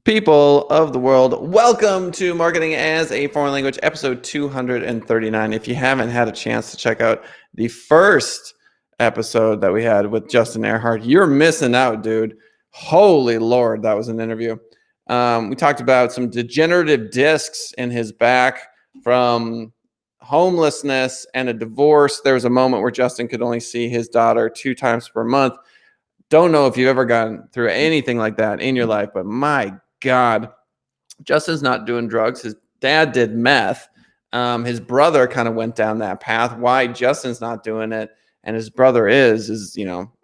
People of the world, welcome to Marketing as a Foreign Language, episode 239. If you haven't had a chance to check out the first episode that we had with Justin Ehrhardt, you're missing out, dude. Holy Lord, that was an interview. We talked about some degenerative discs in his back from homelessness and a divorce. There was a moment where Justin could only see his daughter 2 times per month. Don't know if you've ever gone through anything like that in your life, but my God, Justin's not doing drugs. His dad did meth. His brother kind of went down that path. Why Justin's not doing it and his brother is,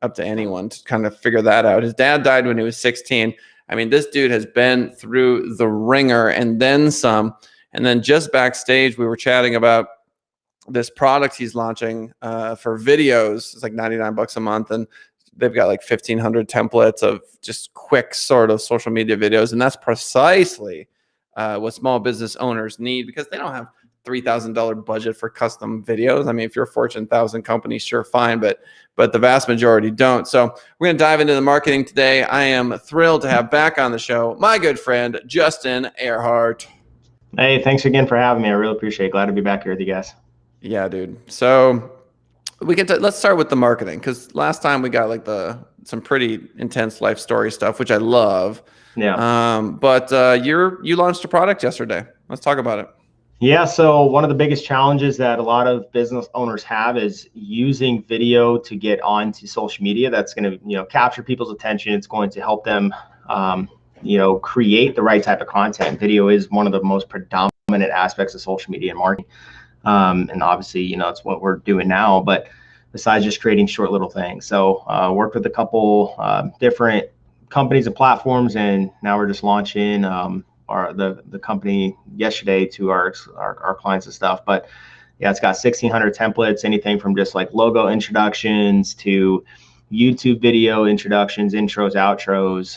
up to anyone to kind of figure that out. His dad died when he was 16. I mean, this dude has been through the ringer and then some. And then just backstage, we were chatting about this product he's launching for videos. It's like $99 a month. And they've got like 1,500 templates of just quick sort of social media videos. And that's precisely what small business owners need, because they don't have $3,000 budget for custom videos. I mean, if you're a Fortune 1000 company, sure, fine, but the vast majority don't. So we're going to dive into the marketing today. I am thrilled to have back on the show my good friend, Justin Ehrhardt. Hey, thanks again for having me. I really appreciate it. Glad to be back here with you guys. Yeah, dude. So let's start with the marketing, because last time we got like some pretty intense life story stuff, which I love. Yeah. But you launched a product yesterday. Let's talk about it. Yeah. So one of the biggest challenges that a lot of business owners have is using video to get onto social media. That's going to, capture people's attention. It's going to help them, create the right type of content. Video is one of the most predominant aspects of social media and marketing. And obviously, it's what we're doing now, but besides just creating short little things. So worked with a couple different companies and platforms, and now we're just launching the company yesterday to our clients and stuff. But yeah, it's got 1,600 templates, anything from just like logo introductions to YouTube video introductions, intros, outros.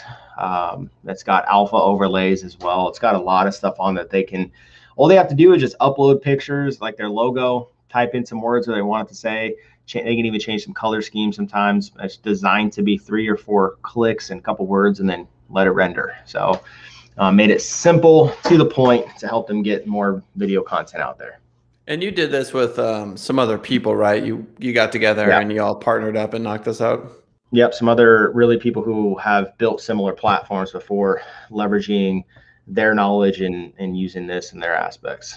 It's got alpha overlays as well. It's got a lot of stuff on that all they have to do is just upload pictures, like their logo, type in some words that they want it to say. They can even change some color scheme sometimes. It's designed to be 3 or 4 clicks and a couple words and then let it render. So made it simple, to the point, to help them get more video content out there. And you did this with some other people, right? You got together and you all partnered up and knocked this out? Yep, some other really people who have built similar platforms before, leveraging their knowledge and using this in their aspects.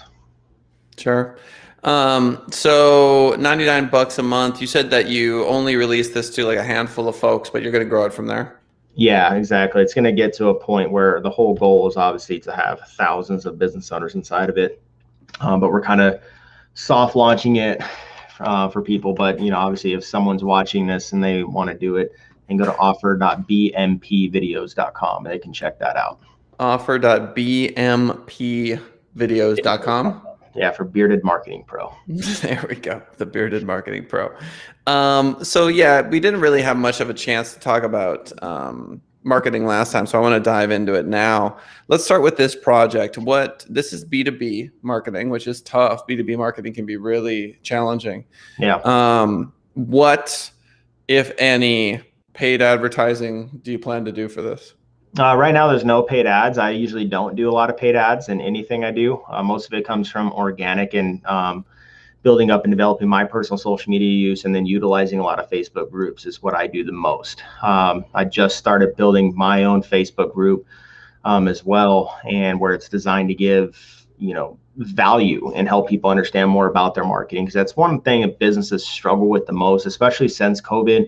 Sure. So $99 a month. You said that you only released this to like a handful of folks, but you're going to grow it from there. Yeah, exactly. It's going to get to a point where the whole goal is obviously to have thousands of business owners inside of it. But we're kind of soft launching it for people. But, obviously if someone's watching this and they want to do it, and go to offer.bmpvideos.com, they can check that out. Offer.bmpvideos.com. Yeah, for Bearded Marketing Pro. There we go, the Bearded Marketing Pro. So yeah, we didn't really have much of a chance to talk about marketing last time, so I want to dive into it now. Let's start with this project. This is B2b marketing, which is tough. B2b marketing can be really challenging. Yeah. What, if any, paid advertising do you plan to do for this? Right now, there's no paid ads. I usually don't do a lot of paid ads in anything I do. Most of it comes from organic and building up and developing my personal social media use, and then utilizing a lot of Facebook groups is what I do the most. I just started building my own Facebook group as well, and where it's designed to give, value and help people understand more about their marketing, because that's one thing that businesses struggle with the most, especially since COVID.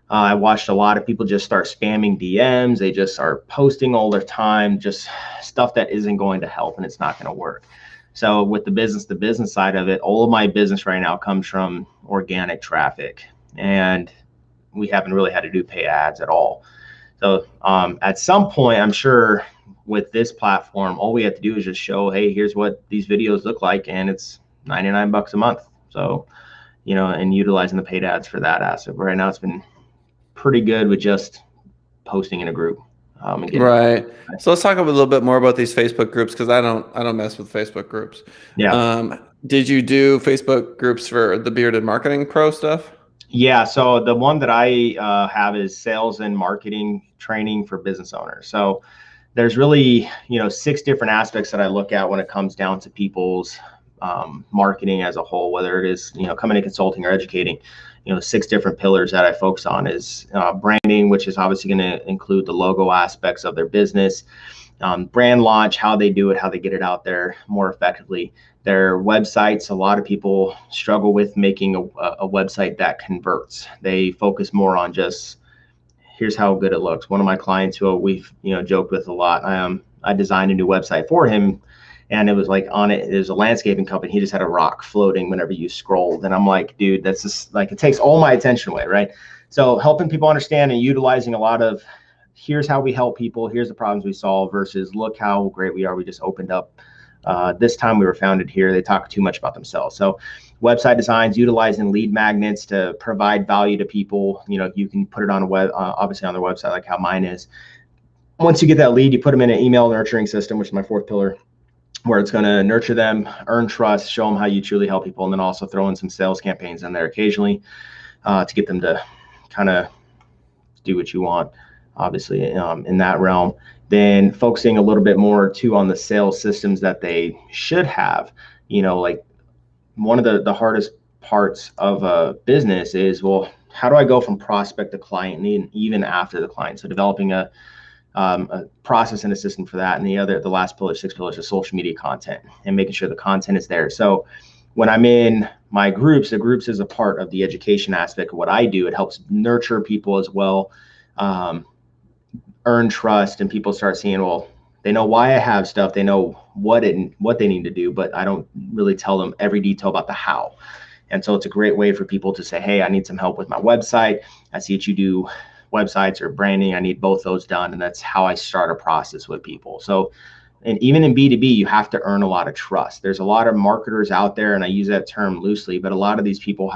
I watched a lot of people just start spamming DMs. They just are posting all their time, just stuff that isn't going to help, and it's not going to work. So with the business side of it, all of my business right now comes from organic traffic, and we haven't really had to do pay ads at all. So at some point, I'm sure with this platform, all we have to do is just show, hey, here's what these videos look like, and it's $99 a month. So, and utilizing the paid ads for that asset. But right now, it's been pretty good with just posting in a group. Right. So let's talk a little bit more about these Facebook groups, because I don't mess with Facebook groups. Yeah. Did you do Facebook groups for the Bearded Marketing Pro stuff? Yeah. So the one that I have is sales and marketing training for business owners. So there's really, 6 different aspects that I look at when it comes down to people's marketing as a whole, whether it is, coming to consulting or educating. 6 different pillars that I focus on is branding, which is obviously going to include the logo aspects of their business, brand launch, how they do it, how they get it out there more effectively. Their websites, a lot of people struggle with making a website that converts. They focus more on just, here's how good it looks. One of my clients who we've joked with a lot, I designed a new website for him, and it was like on it is a landscaping company. He just had a rock floating whenever you scrolled, and I'm like, dude, that's just like, it takes all my attention away, right? So helping people understand and utilizing a lot of, here's how we help people, here's the problems we solve, versus look how great we are, we just opened up. This time we were founded here. They talk too much about themselves. So website designs, utilizing lead magnets to provide value to people. You can put it on a web, obviously on their website, like how mine is. Once you get that lead, you put them in an email nurturing system, which is my 4th pillar, where it's going to nurture them, earn trust, show them how you truly help people, and then also throw in some sales campaigns in there occasionally to get them to kind of do what you want, obviously, in that realm. Then focusing a little bit more too on the sales systems that they should have. Like one of the hardest parts of a business is, well, how do I go from prospect to client, and even after the client? So developing a process and a system for that. And the last pillar, 6 pillars, is social media content and making sure the content is there. So when I'm in my groups, the groups is a part of the education aspect of what I do. It helps nurture people as well, earn trust, and people start seeing, well, they know why I have stuff. They know what they need to do, but I don't really tell them every detail about the how. And so it's a great way for people to say, hey, I need some help with my website. I see that you do websites or branding. I need both those done. And that's how I start a process with people. So, and even in B2B, you have to earn a lot of trust. There's a lot of marketers out there, and I use that term loosely, but a lot of these people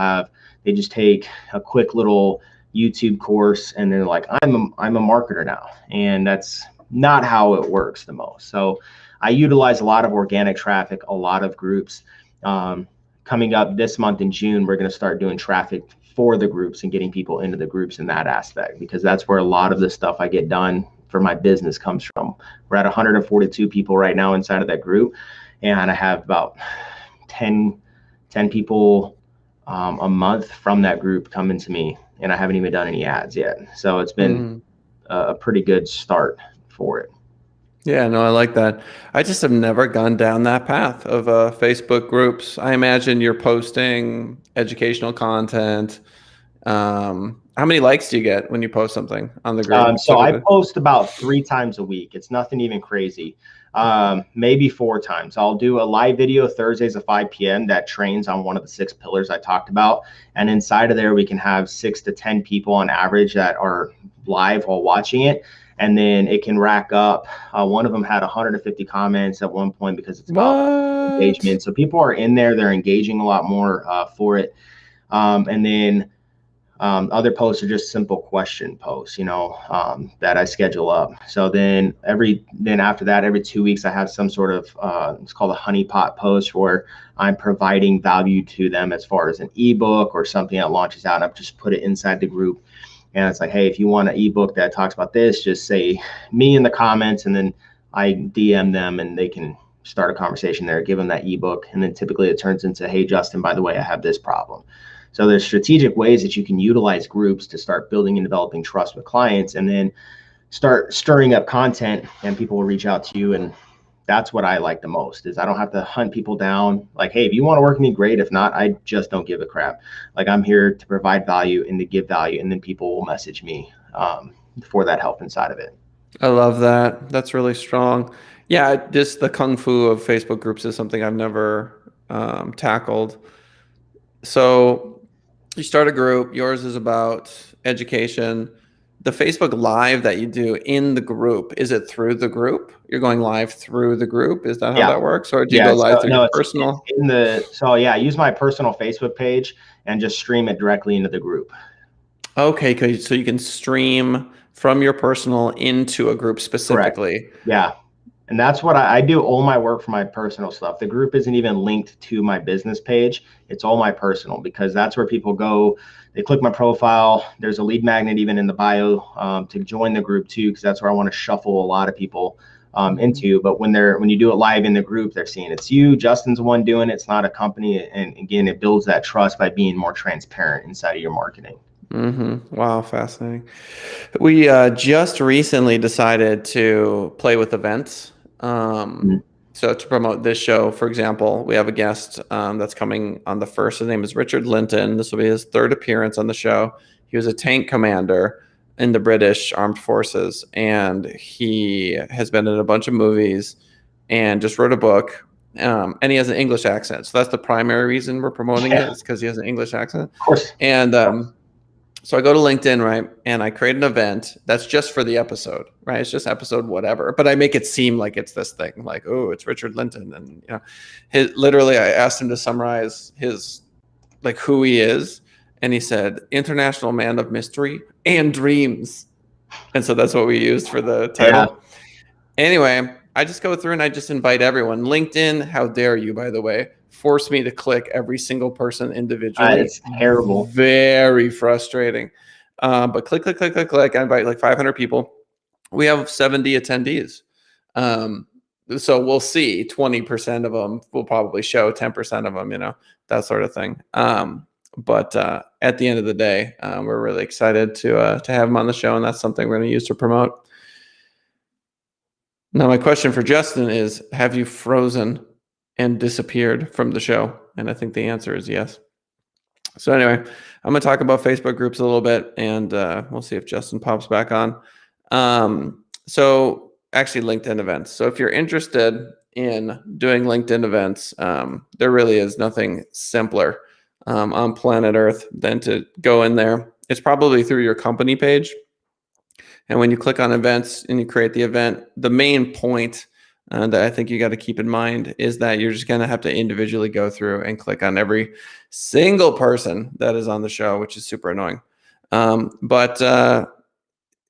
they just take a quick little YouTube course and they're like, I'm a marketer now. And that's not how it works the most. So I utilize a lot of organic traffic, a lot of groups. Coming up this month in June, we're going to start doing traffic for the groups and getting people into the groups in that aspect, because that's where a lot of the stuff I get done for my business comes from. We're at 142 people right now inside of that group, and I have about 10 people a month from that group coming to me, and I haven't even done any ads yet. So it's been a pretty good start for it. Yeah, no, I like that. I just have never gone down that path of Facebook groups. I imagine you're posting educational content. How many likes do you get when you post something on the group? So I post about 3 times a week. It's nothing even crazy. Maybe 4 times. I'll do a live video Thursdays at 5 p.m. that trains on one of the 6 pillars I talked about. And inside of there, we can have 6 to 10 people on average that are live while watching it. And then it can rack up. One of them had 150 comments at one point because it's about engagement. So people are in there, they're engaging a lot more for it. And then other posts are just simple question posts, that I schedule up. So then after that, every 2 weeks, I have some sort of, it's called a honeypot post, where I'm providing value to them as far as an ebook or something that launches out. And I've just put it inside the group. And it's like, hey, if you want an ebook that talks about this, just say me in the comments, and then I DM them and they can start a conversation there, give them that ebook. And then typically it turns into, hey, Justin, by the way, I have this problem. So there's strategic ways that you can utilize groups to start building and developing trust with clients, and then start stirring up content, and people will reach out to you. And that's what I like the most, is I don't have to hunt people down. Like, hey, if you want to work with me, great. If not, I just don't give a crap. Like, I'm here to provide value and to give value, and then people will message me for that help inside of it. I love that. That's really strong. Yeah, just the kung fu of Facebook groups is something I've never tackled. So you start a group. Yours is about education. The Facebook Live that you do in the group, is it through the group? You're going live through the group? Is that how that works? Or do you go live through your personal? I use my personal Facebook page and just stream it directly into the group. Okay, so you can stream from your personal into a group specifically. Correct. Yeah. And that's what I do all my work for my personal stuff. The group isn't even linked to my business page. It's all my personal, because that's where people go. They click my profile. There's a lead magnet even in the bio to join the group too, because that's where I want to shuffle a lot of people into. But when you do it live in the group, they're seeing it's you. Justin's the one doing it. It's not a company. And again, it builds that trust by being more transparent inside of your marketing. Wow, fascinating. We just recently decided to play with events. So to promote this show, for example, we have a guest that's coming on the 1st. His name is Richard Linton. This will be his 3rd appearance on the show. He was a tank commander in the British Armed Forces, and he has been in a bunch of movies and just wrote a book. And he has an English accent. So that's the primary reason we're promoting it, is because he has an English accent. Of course. And so I go to LinkedIn, right? And I create an event that's just for the episode, right? It's just episode whatever, but I make it seem like it's this thing, like, oh, it's Richard Linton. And, literally I asked him to summarize his, like, who he is. And he said, international man of mystery and dreams. And so that's what we used for the title. Yeah. Anyway, I just go through and I just invite everyone. LinkedIn, how dare you, by the way, force me to click every single person individually. It's terrible. Very frustrating. But click. I invite like 500 people. We have 70 attendees. So we'll see. 20% of them will probably show, 10% of them, that sort of thing. But at the end of the day, we're really excited to have him on the show, and that's something we're going to use to promote. Now, my question for Justin is, have you frozen and disappeared from the show? And I think the answer is yes. So anyway, I'm going to talk about Facebook groups a little bit, and we'll see if Justin pops back on. So actually, LinkedIn events. So if you're interested in doing LinkedIn events, there really is nothing simpler on planet Earth than to go in there. It's probably through your company page. And when you click on events and you create the event, the main point that I think you got to keep in mind is that you're just going to have to individually go through and click on every single person that is on the show, which is super annoying. But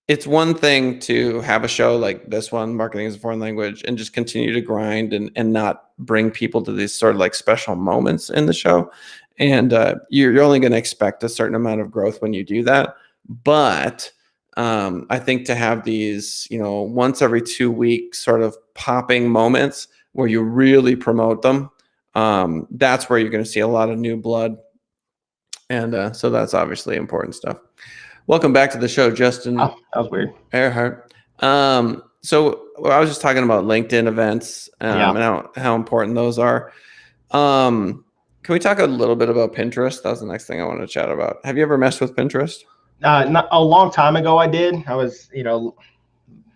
it's one thing to have a show like this one, Marketing as a Foreign Language, and just continue to grind and not bring people to these sort of like special moments in the show. And you're only going to expect a certain amount of growth when you do that. But I think to have these, once every 2 weeks sort of popping moments where you really promote them, that's where you're going to see a lot of new blood. And so that's obviously important stuff. Welcome back to the show, Justin. Oh, that was weird. Ehrhardt. So I was just talking about LinkedIn events and how important those are. Can we talk a little bit about Pinterest? That was the next thing I wanted to chat about. Have you ever messed with Pinterest? Not a long time ago I did. I was,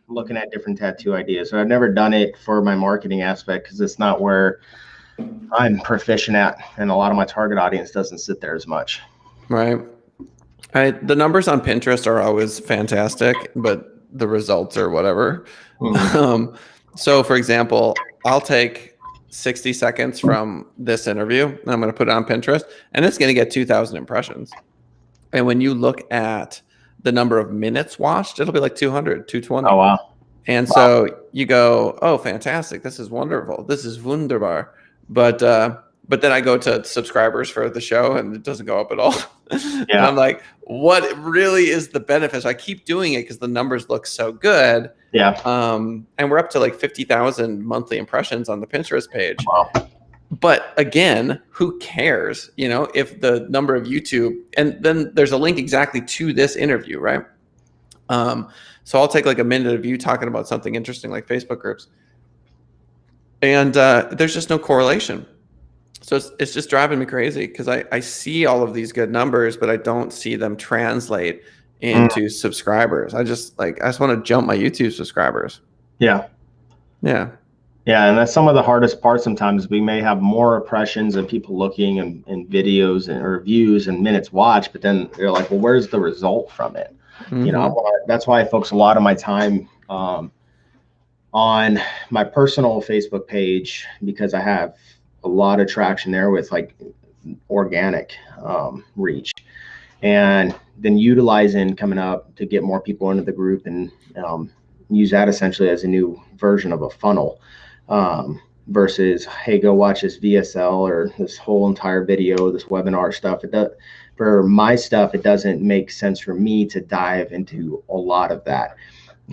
looking at different tattoo ideas. So I've never done it for my marketing aspect because it's not where I'm proficient at, and a lot of my target audience doesn't sit there as much. Right. The numbers on Pinterest are always fantastic, but the results are whatever. Mm-hmm. So for example, I'll take 60 seconds from this interview and I'm going to put it on Pinterest, and it's going to get 2,000 impressions. And when you look at the number of minutes watched, it'll be like 200, 220. Oh, wow. And so you go, oh, fantastic. This is wonderful. This is wunderbar. But then I go to subscribers for the show and it doesn't go up at all. Yeah. And I'm like, what really is the benefit? So I keep doing it because the numbers look so good. Yeah. And we're up to like 50,000 monthly impressions on the Pinterest page. Wow. But again, who cares, if the number of YouTube, and then there's a link exactly to this interview, right? So I'll take like a minute of you talking about something interesting like Facebook groups. And there's just no correlation. So it's just driving me crazy because I see all of these good numbers, but I don't see them translate into subscribers. I just want to jump my YouTube subscribers. Yeah. Yeah. Yeah, and that's some of the hardest parts. Sometimes we may have more impressions and people looking and videos or views and minutes watched, but then they're like, well, where's the result from it? Mm-hmm. That's why I focus a lot of my time on my personal Facebook page, because I have a lot of traction there with like organic reach, and then utilizing coming up to get more people into the group and use that essentially as a new version of a funnel, versus, hey, go watch this VSL or this whole entire video, this webinar stuff. It does, for my stuff, it doesn't make sense for me to dive into a lot of that.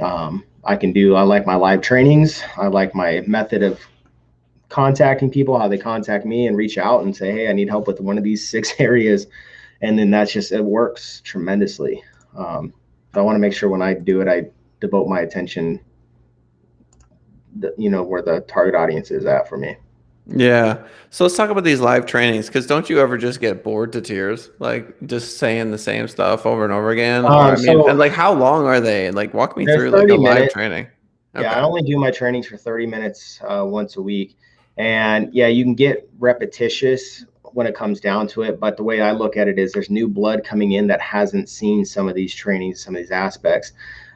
I like my live trainings. I like my method of contacting people, how they contact me and reach out and say, hey, I need help with one of these 6 areas. And then it works tremendously. So I want to make sure when I do it, I devote my attention, where the target audience is at for me. Yeah. So let's talk about these live trainings, because don't you ever just get bored to tears, like just saying the same stuff over and over again? Or I mean, So and like how long are they? Like walk me they're through like a 30 live minutes. training. Yeah, Okay. I only do my trainings for 30 minutes once a week. And yeah, you can get repetitious when it comes down to it. But the way I look at it is there's new blood coming in that hasn't seen some of these trainings, some of these aspects.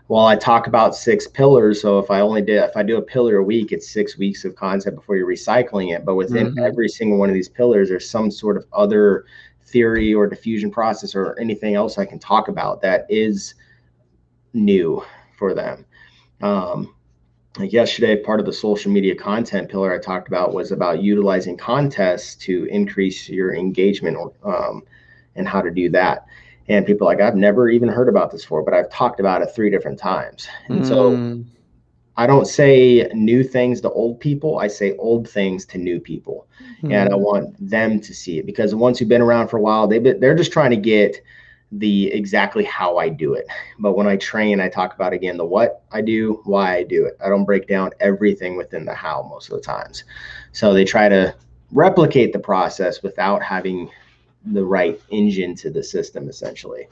Well, I talk about 6 pillars. So if I do a pillar a week, it's 6 weeks of content before you're recycling it. But within every single one of these pillars, there's some sort of other theory or diffusion process or anything else I can talk about that is new for them. Like yesterday, part of the social media content pillar I talked about was about utilizing contests to increase your engagement, and how to do that. And people are like, I've never even heard about this before, but I've talked about it 3 different times. And so I don't say new things to old people. I say old things to new people. And I want them to see it, because the ones who've been around for a while, they're just trying to get the exactly how I do it. But when I train, I talk about, again, the what I do, why I do it. I don't break down everything within the how most of the times. So they try to replicate the process without having the right engine to the system, essentially.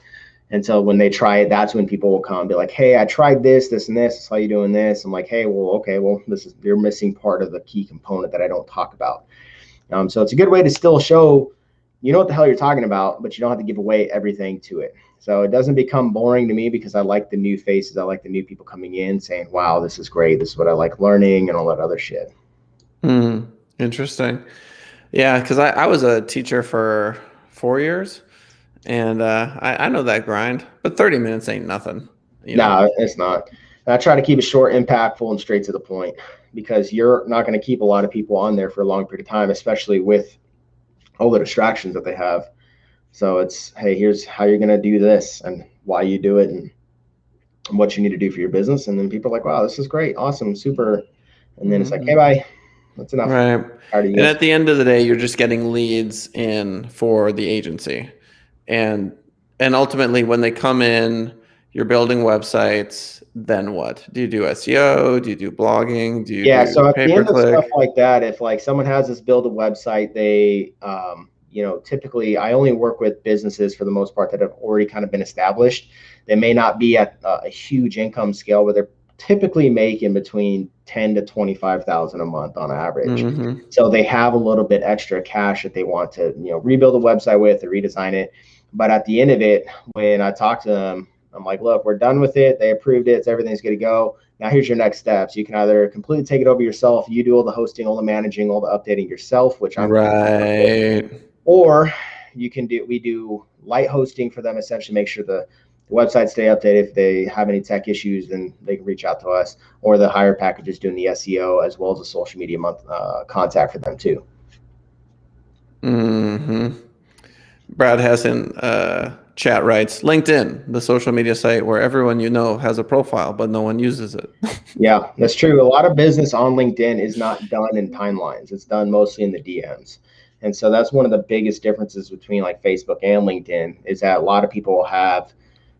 And so when they try it, that's when people will come and be like, hey, I tried this, this, and this. I saw you doing this. I'm like, hey, well, okay, well, you're missing part of the key component that I don't talk about. So it's a good way to still show you know what the hell you're talking about, but you don't have to give away everything to it. So it doesn't become boring to me, because I like the new faces. I like the new people coming in saying, wow, this is great. This is what I like learning, and all that other shit. Interesting. Yeah, because I was a teacher for 4 years, and I know that grind, but 30 minutes ain't nothing, you know? No, it's not. I try to keep it short, impactful, and straight to the point, because you're not going to keep a lot of people on there for a long period of time, especially with all the distractions that they have. So it's, hey, here's how you're going to do this and why you do it and what you need to do for your business. And then people are like, wow, this is great. Awesome. Super. And then it's like, hey, bye. That's enough. Right. And at the end of the day, you're just getting leads in for the agency. And ultimately when they come in, you're building websites, then what? Do you do SEO? Do you do blogging? Do you do So at the end of stuff pay-per-click? like that, if like someone has us build a website, they, typically I only work with businesses for the most part that have already kind of been established. They may not be at a huge income scale, but they're typically making between 10 to 25,000 a month on average. So they have a little bit extra cash that they want to, rebuild a website with or redesign it. But at the end of it, when I talk to them, I'm like, look, we're done with it. They approved it. So everything's good to go. Now here's your next steps. You can either completely take it over yourself. You do all the hosting, all the managing, all the updating yourself, which I'm Right. or we do light hosting for them, essentially make sure the website stay updated. If they have any tech issues, then they can reach out to us, or the higher packages doing the SEO as well as the social media contact for them too. Brad has in chat writes, LinkedIn, the social media site where everyone you know has a profile, but no one uses it. Yeah, that's true. A lot of business on LinkedIn is not done in timelines. It's done mostly in the DMs. And so that's one of the biggest differences between like Facebook and LinkedIn, is that a lot of people have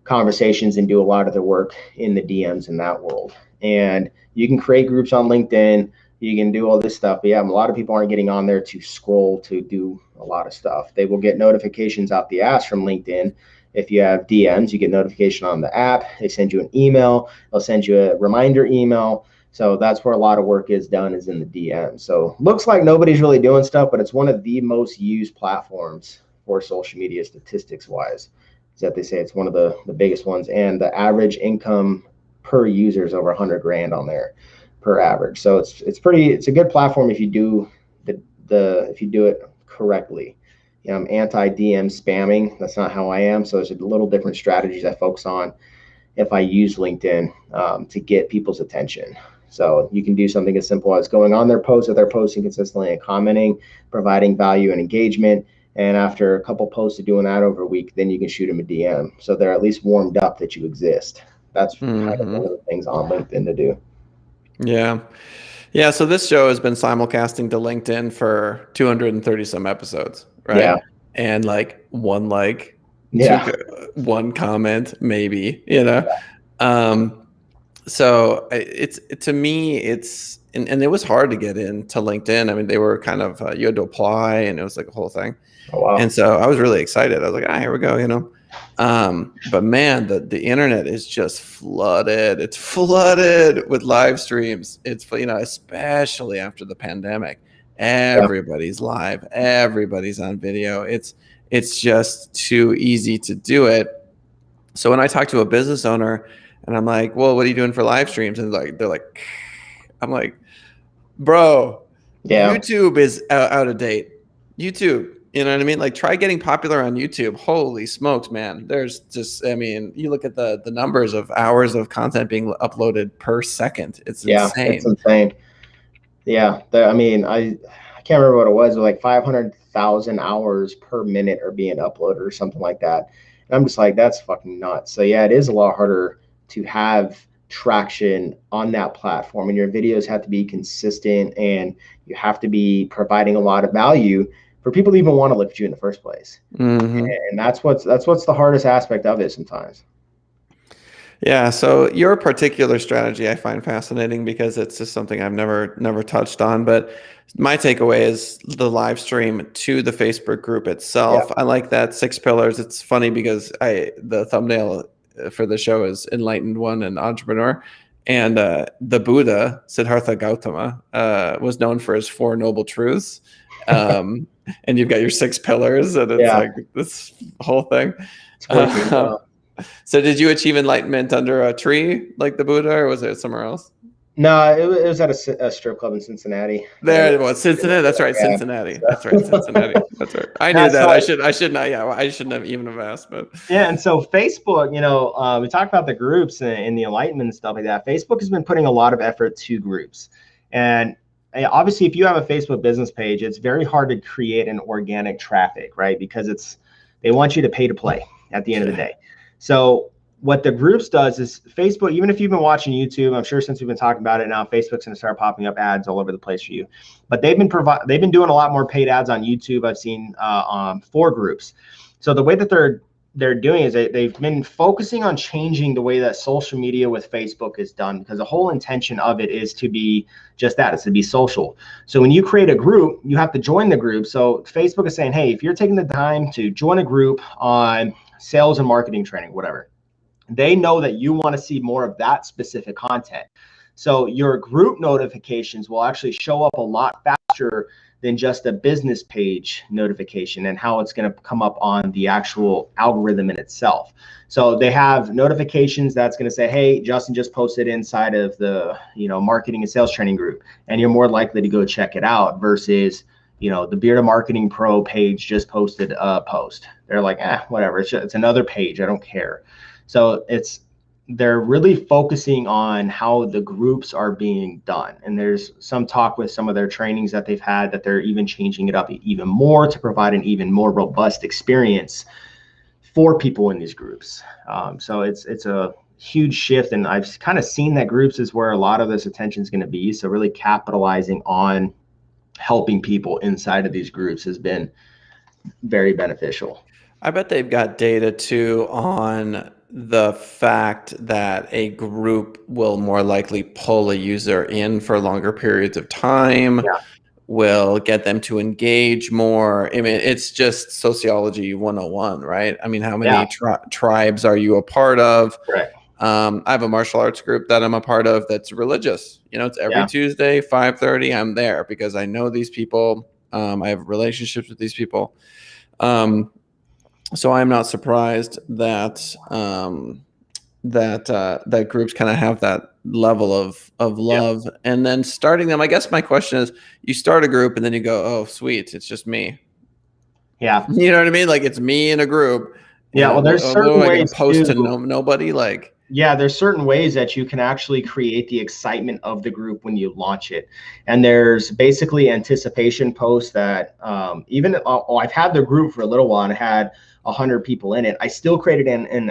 conversations and do a lot of their work in the DMs in that world. And you can create groups on LinkedIn, you can do all this stuff. But yeah, a lot of people aren't getting on there to scroll to do a lot of stuff. They will get notifications out the ass from LinkedIn. If you have DMs, you get notification on the app. They send you an email. They'll send you a reminder email. So that's where a lot of work is done, is in the DM. So looks like nobody's really doing stuff, but it's one of the most used platforms for social media statistics wise. Is that they say it's one of the biggest ones, and the average income per user is over 100 grand on there per average. So it's a good platform if you do if you do it correctly. I'm anti DM spamming. That's not how I am. So there's a little different strategies I focus on. if I use LinkedIn to get people's attention. So you can do something as simple as going on their posts that they're posting consistently and commenting, providing value and engagement. And after a couple posts of doing that over a week, then you can shoot them a DM. So they're at least warmed up that you exist. That's kind of one of the things on LinkedIn to do. Yeah. Yeah. So this show has been simulcasting to LinkedIn for 230 some episodes, right? Yeah. And like one Yeah. one comment, maybe, you know? So it's, to me, it's, and it was hard to get into LinkedIn. I mean, they were kind of, you had to apply and it was like a whole thing. Oh, wow. And so I was really excited. I was like, here we go, you know? But man, the internet is just flooded. It's flooded with live streams. It's, you know, especially after the pandemic, everybody's live, everybody's on video. It's just too easy to do it. So when I talk to a business owner and I'm like, well, what are you doing for live streams? And they're like, I'm like, bro, YouTube is out of date. YouTube, you know what I mean? Like, try getting popular on YouTube. Holy smokes, man. There's just, I mean, you look at the numbers of hours of content being uploaded per second. It's insane. It's insane. Yeah. I mean, I can't remember what it was, but like 500,000 hours per minute are being uploaded or something like that. And I'm just like, that's fucking nuts. So yeah, it is a lot harder to have traction on that platform, and your videos have to be consistent and you have to be providing a lot of value for people to even want to look at you in the first place. And that's what's the hardest aspect of it sometimes. Yeah. So your particular strategy I find fascinating because it's just something I've never touched on. But my takeaway is the live stream to the Facebook group itself. Yeah. I like that 6 pillars. It's funny because the thumbnail for the show is Enlightened One and Entrepreneur. And the Buddha, Siddhartha Gautama, was known for his 4 noble truths. And you've got your 6 pillars, and it's like this whole thing. So did you achieve enlightenment under a tree like the Buddha, or was it somewhere else? No, it was at a strip club in Cincinnati. There it was, Cincinnati. That's right, Cincinnati. That's right, Cincinnati. That's right. I knew that. I should not. Yeah, I shouldn't have even have asked. But yeah, and so Facebook, you know, we talked about the groups and the enlightenment and stuff like that. Facebook has been putting a lot of effort to groups, and obviously, if you have a Facebook business page, it's very hard to create an organic traffic, right? Because they want you to pay to play at the end of the day. So what the groups does is Facebook, even if you've been watching YouTube, I'm sure since we've been talking about it now, Facebook's going to start popping up ads all over the place for you. But they've been doing a lot more paid ads on YouTube. I've seen for groups. So the way that they're doing is they've been focusing on changing the way that social media with Facebook is done, because the whole intention of it is to be just that, it's to be social. So when you create a group, you have to join the group. So Facebook is saying, hey, if you're taking the time to join a group on sales and marketing training, whatever, they know that you want to see more of that specific content. So your group notifications will actually show up a lot faster than just a business page notification, and how it's going to come up on the actual algorithm in itself. So they have notifications that's going to say, hey, Justin just posted inside of the, you know, marketing and sales training group, and you're more likely to go check it out, versus, you know, the B2b Marketing Pro page just posted a post. They're like, whatever, it's another page, I don't care. So they're really focusing on how the groups are being done. And there's some talk with some of their trainings that they've had that they're even changing it up even more to provide an even more robust experience for people in these groups. So it's a huge shift, and I've kind of seen that groups is where a lot of this attention is going to be. So really capitalizing on helping people inside of these groups has been very beneficial. I bet they've got data too on the fact that a group will more likely pull a user in for longer periods of time, will get them to engage more. I mean, it's just sociology 101, right? I mean, how many tribes are you a part of? Right. I have a martial arts group that I'm a part of that's religious. You know, it's every Tuesday, 5:30. I'm there because I know these people. I have relationships with these people. So I'm not surprised that that groups kind of have that level of love, and then starting them. I guess my question is, you start a group and then you go, oh, sweet, it's just me. Yeah. You know what I mean? Like, it's me in a group. Yeah. Well, there's certain ways post to nobody. Like, Yeah, there's certain ways that you can actually create the excitement of the group when you launch it. And there's basically anticipation posts that I've had the group for a little while and had 100 people in it. I still created an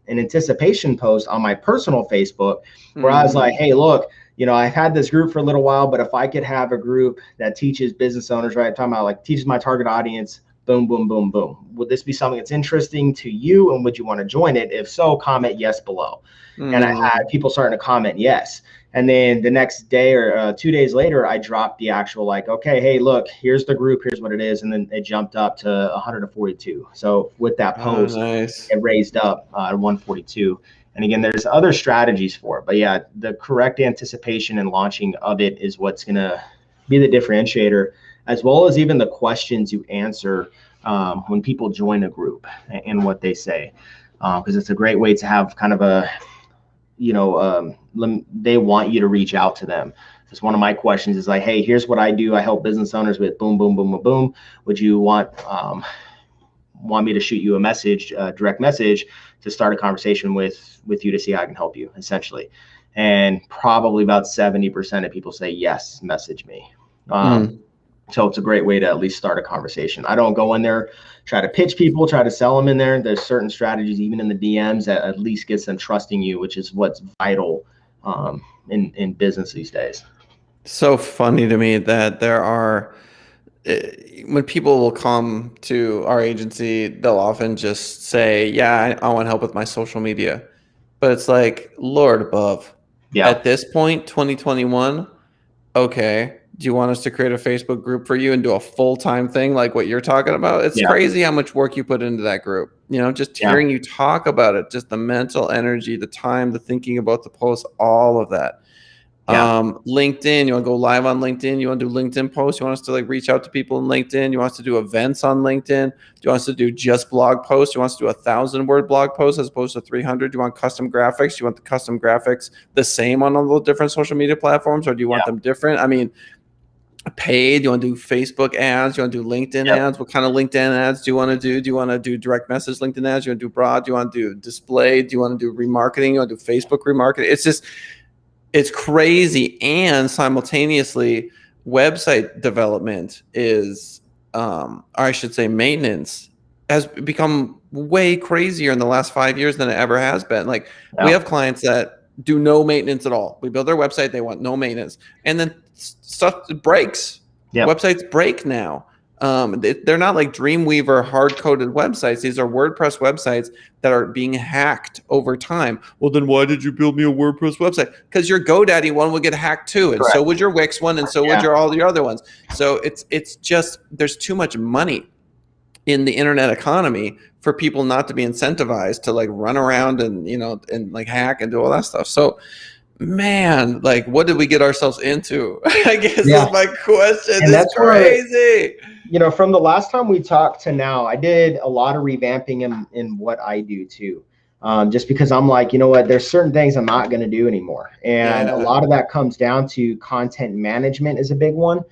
anticipation post on my personal Facebook where I was like, hey, look, I've had this group for a little while, but if I could have a group that teaches business owners, right? I'm talking about like teaches my target audience, boom, boom, boom, boom. Would this be something that's interesting to you? And would you want to join it? If so, comment yes below. And I had people starting to comment yes. And then the next day or 2 days later, I dropped the actual like, okay, hey, look, here's the group, here's what it is. And then it jumped up to 142. So with that Oh, post, nice. it raised up to 142. And again, there's other strategies for it. But yeah, the correct anticipation and launching of it is what's going to be the differentiator, as well as even the questions you answer when people join a group and what they say. Because it's a great way to have kind of a, they want you to reach out to them. Because one of my questions is like, hey, here's what I do. I help business owners with boom, boom, boom, boom, boom. Would you want me to shoot you a message, direct message, to start a conversation with you to see how I can help you, essentially? And probably about 70% of people say yes, message me. So it's a great way to at least start a conversation. I don't go in there, try to pitch people, try to sell them in there. There's certain strategies, even in the DMs, that at least gets them trusting you, which is what's vital in business these days. So funny to me that there are, when people will come to our agency, they'll often just say, yeah, I want help with my social media. But it's like, Lord above. Yeah. At this point, 2021, okay, do you want us to create a Facebook group for you and do a full-time thing like what you're talking about? It's crazy how much work you put into that group. Just hearing you talk about it, just the mental energy, the time, the thinking about the post, all of that. LinkedIn, you want to go live on LinkedIn? You want to do LinkedIn posts? You want us to like reach out to people in LinkedIn? You want us to do events on LinkedIn? Do you want us to do just blog posts? You want us to do 1,000-word blog posts as opposed to 300? Do you want custom graphics? Do you want the custom graphics the same on all the different social media platforms, or do you want them different? I mean, paid? You want to do Facebook ads? You want to do LinkedIn ads? What kind of LinkedIn ads do you want to do? Do you want to do direct message LinkedIn ads? Do you want to do broad? Do you want to do display? Do you want to do remarketing? You want to do Facebook remarketing? It's crazy. And simultaneously, website development is, or I should say maintenance, has become way crazier in the last 5 years than it ever has been. Like we have clients that do no maintenance at all. We build their website, they want no maintenance. And then stuff breaks. Websites break now. They're not like Dreamweaver hard-coded websites. These are WordPress websites that are being hacked over time. Well, then why did you build me a WordPress website? Because your GoDaddy one would get hacked too, and so would your Wix one, and so would all your other ones. So it's just, there's too much money in the internet economy for people not to be incentivized to like run around and and like hack and do all that stuff. So man, like what did we get ourselves into? I guess is my question. And that's crazy. From the last time we talked to now, I did a lot of revamping in what I do too. Just because I'm like, you know what, there's certain things I'm not going to do anymore. And a lot of that comes down to content management is a big one.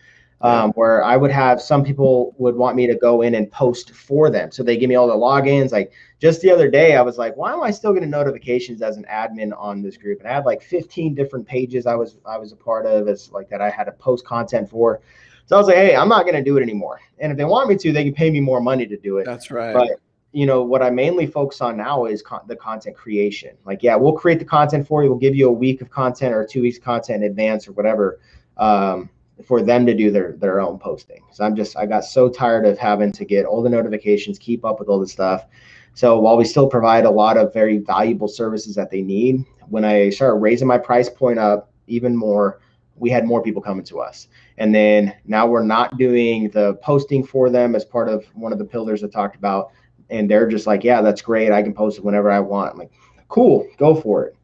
Where I would have some people would want me to go in and post for them. So they give me all the logins. Like just the other day, I was like, why am I still getting notifications as an admin on this group? And I had like 15 different pages I was a part of as like that I had to post content for. So I was like, hey, I'm not going to do it anymore. And if they want me to, they can pay me more money to do it. That's right. But what I mainly focus on now is the content creation. Like, yeah, we'll create the content for you. We'll give you a week of content or 2 weeks of content in advance or whatever. For them to do their own posting. So I got so tired of having to get all the notifications, keep up with all this stuff. So while we still provide a lot of very valuable services that they need, when I started raising my price point up even more, we had more people coming to us. And then now we're not doing the posting for them as part of one of the pillars I talked about. And they're just like, yeah, that's great. I can post it whenever I want. I'm like, cool, go for it.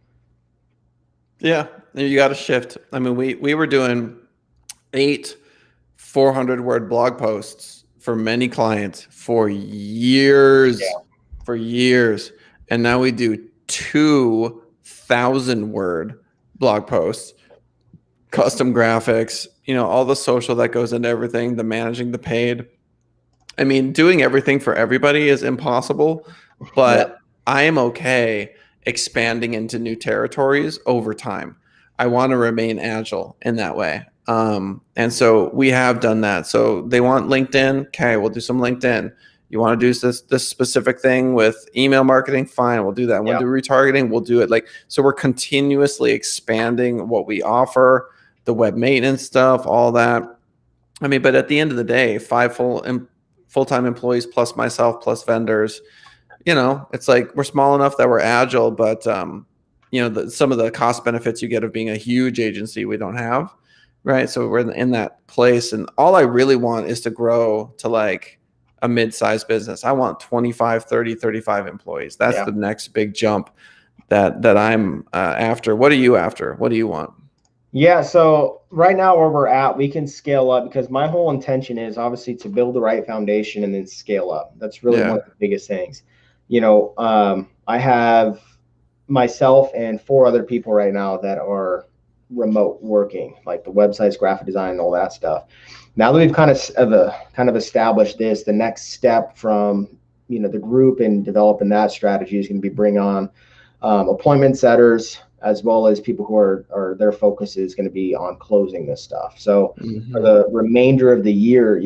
Yeah, you got to shift. I mean, we were doing 8 400-word blog posts for many clients for years, and now we do 2,000-word blog posts, custom graphics, all the social that goes into everything, the managing the paid. I mean, doing everything for everybody is impossible, but I am okay expanding into new territories over time. I want to remain agile in that way. And so we have done that. So they want LinkedIn. Okay, we'll do some LinkedIn. You want to do this specific thing with email marketing? Fine, we'll do that. We'll do retargeting. We'll do it. Like, so we're continuously expanding what we offer, the web maintenance stuff, all that. I mean, but at the end of the day, 5 full-time employees plus myself plus vendors, it's like we're small enough that we're agile, but some of the cost benefits you get of being a huge agency we don't have, right? So we're in that place, and all I really want is to grow to like a mid-sized business. I want 25, 30, 35 employees. That's the next big jump that I'm after. What are you after? What do you want? Yeah, so right now where we're at, we can scale up because my whole intention is obviously to build the right foundation and then scale up. That's really one of the biggest things. I have myself and 4 other people right now that are remote working, like the websites, graphic design, and all that stuff. Now that we've kind of established this, the next step from the group and developing that strategy is going to be bring on appointment setters, as well as people who are their focus is going to be on closing this stuff. So for the remainder of the year,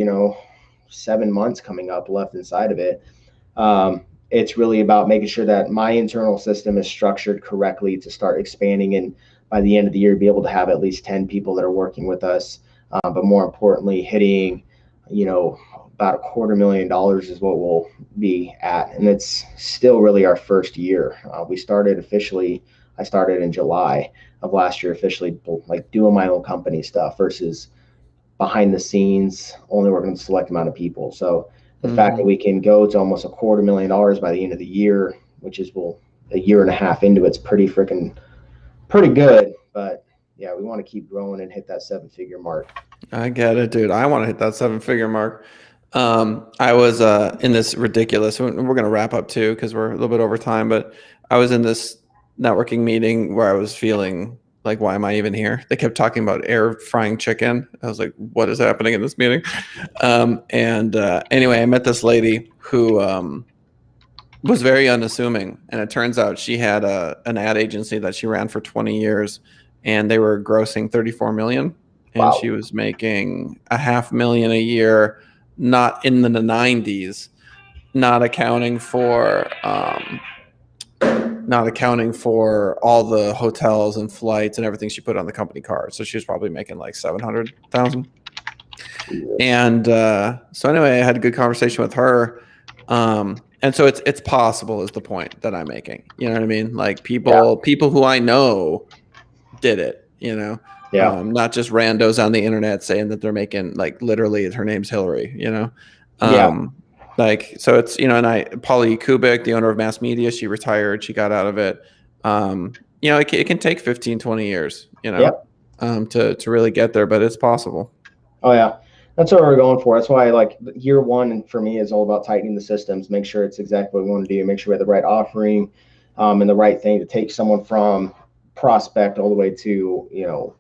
7 months coming up left inside of it, it's really about making sure that my internal system is structured correctly to start expanding, and by the end of the year be able to have at least 10 people that are working with us, but more importantly hitting about $250,000 is what we'll be at, and it's still really our first year. I started in July of last year, officially like doing my own company stuff versus behind the scenes, only working with a select amount of people. So the fact that we can go to almost $250,000 by the end of the year, which is a year and a half into it's pretty good. But yeah, we want to keep growing and hit that 7-figure mark. I get it, dude. I want to hit that 7-figure mark. I was in this ridiculous, we're going to wrap up too because we're a little bit over time, but I was in this networking meeting where I was feeling like, why am I even here? They kept talking about air frying chicken. I was like, what is happening in this meeting? Anyway, I met this lady who was very unassuming, and it turns out she had an ad agency that she ran for 20 years, and they were grossing 34 million, and she was making $500,000 a year, not in the 90s, not accounting for all the hotels and flights and everything she put on the company card. So she was probably making like 700,000. And so anyway, I had a good conversation with her. And so it's possible is the point that I'm making. You know what I mean? Like people who I know did it, not just randos on the internet saying that they're making, like, literally her name's Hillary, like, so it's, and Polly Kubik, the owner of Mass Media, she retired, she got out of it. It can take 15, 20 years, to really get there, but it's possible. Oh yeah. That's what we're going for. That's why like year one for me is all about tightening the systems, make sure it's exactly what we want to do, make sure we have the right offering, and the right thing to take someone from prospect all the way to,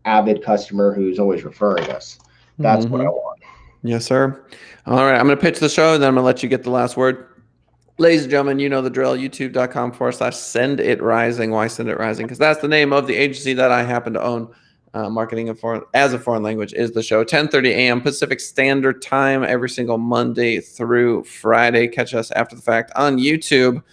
avid customer who's always referring us. That's what I want. Yes, sir. All right. I'm going to pitch the show, and then I'm going to let you get the last word. Ladies and gentlemen, you know the drill. YouTube.com/Send It Rising. Why Send It Rising? Because that's the name of the agency that I happen to own. Marketing as a foreign language is the show. 10:30 a.m. Pacific Standard Time every single Monday through Friday. Catch us after the fact on YouTube.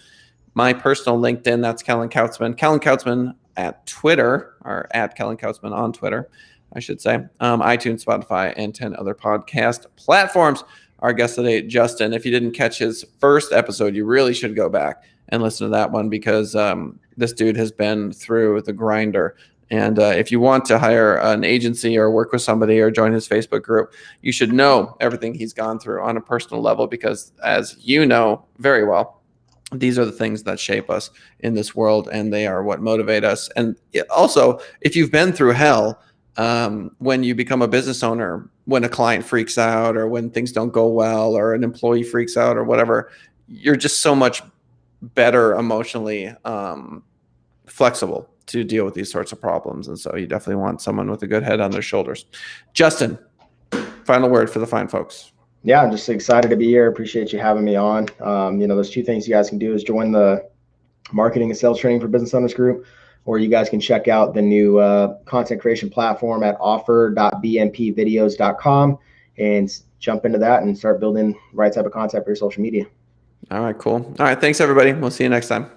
My personal LinkedIn, that's Kellen Kautzman. Kellen Kautzman at Twitter, or at Kellen Kautzman on Twitter, I should say. iTunes, Spotify, and 10 other podcast platforms. Our guest today, Justin. If you didn't catch his first episode, you really should go back and listen to that one because this dude has been through the grinder. And if you want to hire an agency or work with somebody or join his Facebook group, you should know everything he's gone through on a personal level because, as you know very well, these are the things that shape us in this world, and they are what motivate us. And also, if you've been through hell, when you become a business owner, when a client freaks out or when things don't go well or an employee freaks out or whatever, you're just so much better emotionally flexible to deal with these sorts of problems. And so you definitely want someone with a good head on their shoulders. Justin, final word for the fine folks. Yeah, I'm just excited to be here. Appreciate you having me on. There's 2 things you guys can do is join the Marketing and Sales Training for Business Owners group, or you guys can check out the new content creation platform at offer.bmpvideos.com and jump into that and start building the right type of content for your social media. All right, cool. All right, thanks everybody. We'll see you next time.